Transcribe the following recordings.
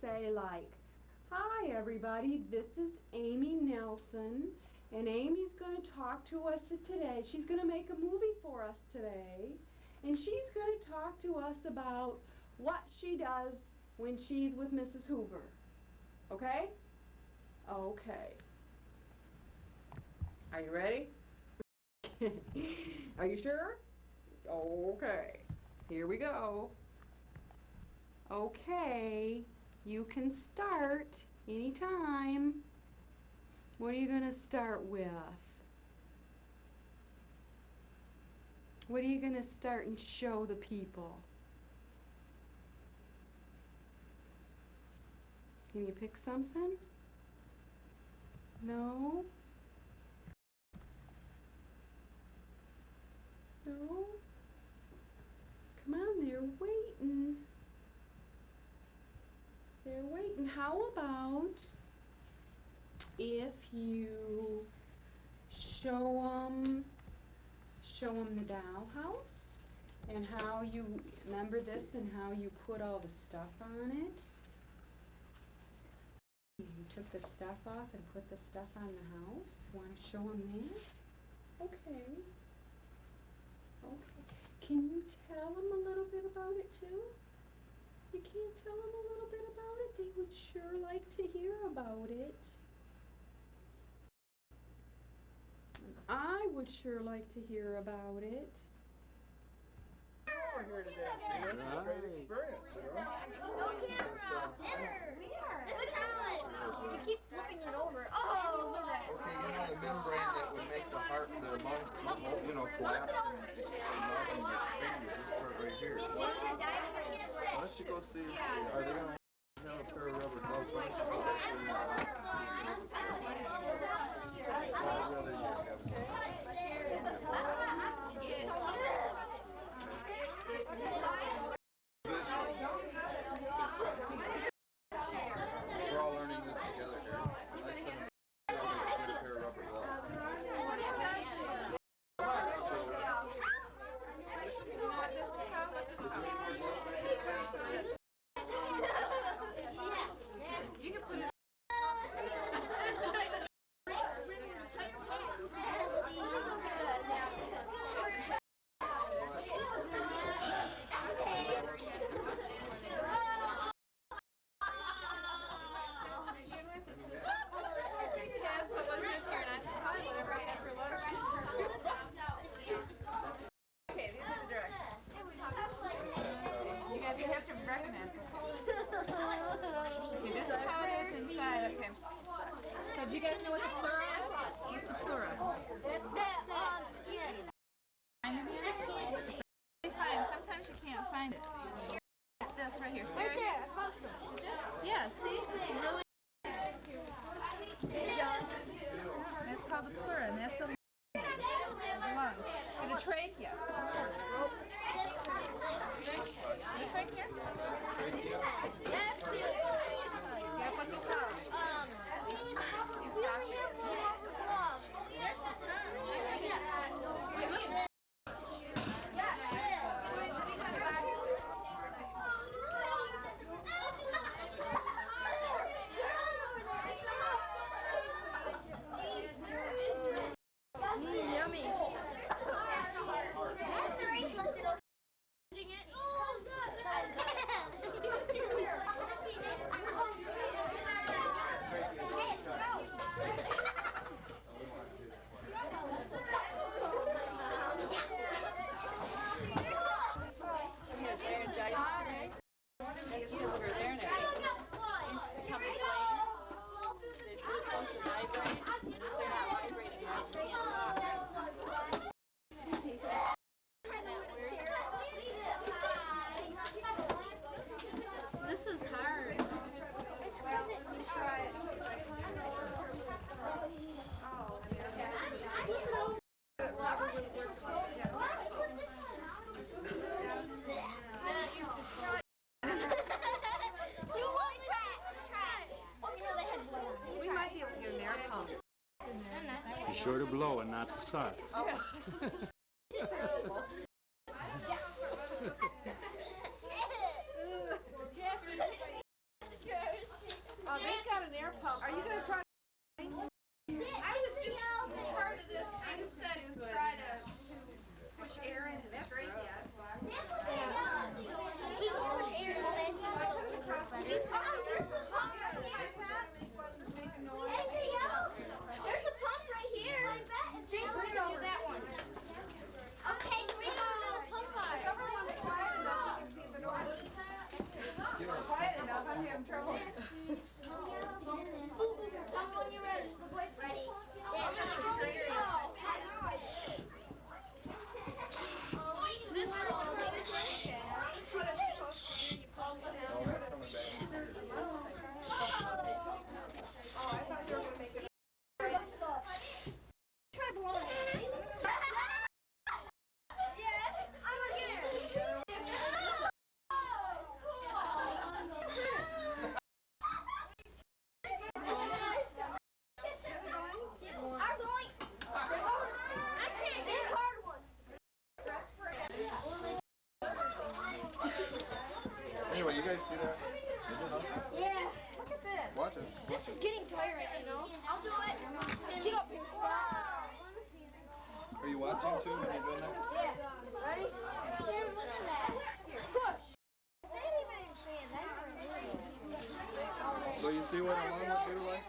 say like, "Hi everybody, this is Amy Nelson, and Amy's going to talk to us today. She's going to make a movie for us today, and she's going to talk to us about what she does when she's with Mrs. Hoover." Okay? Okay. Are you ready? Are you sure? Okay. Here we go. Okay, you can start anytime. What are you going to start with? What are you going to start and show the people? Can you pick something? No? No? Come on, they're waiting. They're waiting. How about if you show them the dollhouse and how you, remember this, and how you put all the stuff on it? You took the stuff off and put the stuff on the house. Want to show them that? Okay. Okay. Can you tell them a little bit about it too? You can't tell them a little bit about it? They would sure like to hear about it. And I would sure like to hear about it. We're here today. This is a great experience, you know? No camera! We are! It's talent! You keep flipping it over. Oh, look at that. Okay, you know the membrane that would make the heart, the lungs, collapse and melt and expand is this part right here. Why don't you go see, are they going to have a pair of rubber gloves? Why don't you go back there and I'd rather you have We're all learning this together here. I said get a pair of rubber gloves. You can put it. Okay, these are the directions. You guys have to recognize them. Okay, this is how it is inside. Okay. So do you guys know what the pleura is? What's the pleura? Skin. Find it here? It's fine. Sometimes you can't find it. This right here. See Right right there, here? I found some. Yeah, see? It's really... That's called the pleura, and that's the lungs. And the trachea. This right here? That's it. Yeah, what's it called? Yummy. This was hard. We might be able to get an air pump. Be sure to blow and not to suck. Jeffrey. having trouble. Tell me when you're ready. The boy's ready. Is this for all the Anyway, you guys see that? Yeah. Look at this. Watch it. This is getting tiring, you know? I'll do it. Get up here, Scott. Are you watching too when you're doing that? Yeah. Ready? Tim, look at that. Push. They didn't even stand. So you see what a long would do like?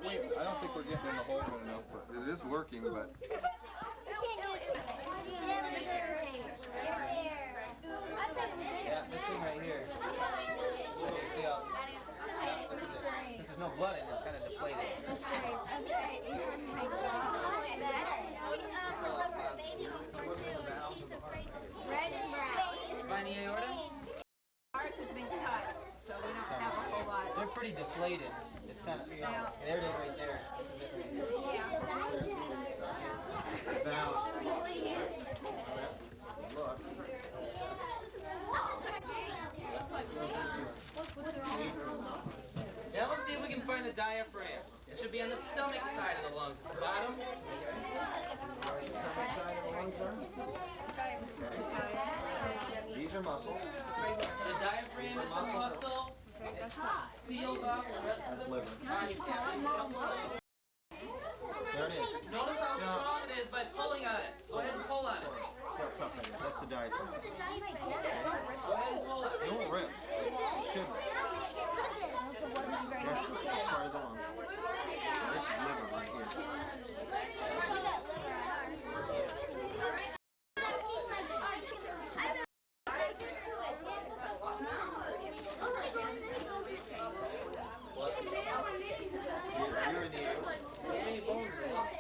Wait, I don't think we're getting in the hole good enough, but it is working, but... Yeah, this thing right here. See how, since there's no blood in it, it's kind of deflated. Red and brown. Find the aorta? Ours has been cut, so we don't have a whole lot. They're pretty deflated. It's kind of, there it is right there. Now let's see if we can find the diaphragm. It should be on the stomach side of the lungs. At the bottom. These are muscles. The diaphragm is the muscle. Seals off the rest of the liver. There it is. Notice how strong it is by pulling on it. Go ahead and pull on it. That's tough. That's the diaphragm. Go ahead and pull on it. It won't rip. It shouldn't. That's part of the lung. This is liver right here. You're in the air. How many bones are left?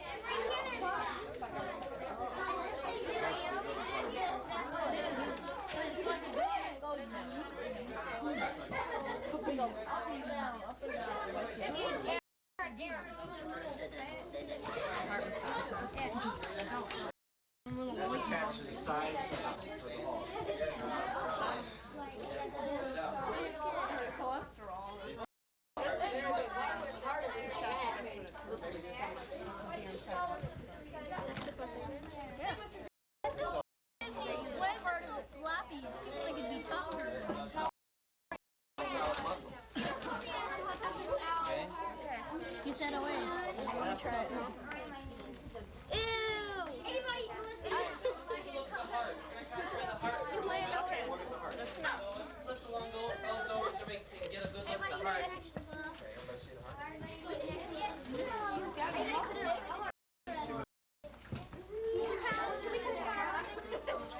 That's a capsule size for the hog. Why is it so floppy? It seems like it'd be tougher. Okay. Get that away. Try it. Ew! Anybody listen? Take a look at the heart. Can I try the heart? Okay. Lift the lung over so we can get a good look at the heart.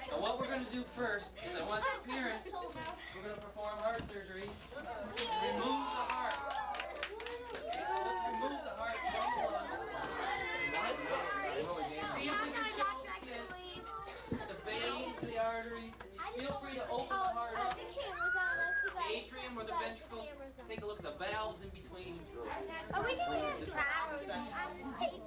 Now what we're going to do first is I want the parents, we're going to perform heart surgery, remove the heart. Let's remove the heart from the lung. See if we can show the veins, the arteries. Feel free to open the heart up. The atrium or the ventricle. Take a look at the valves in between. Are we going to try on this tape?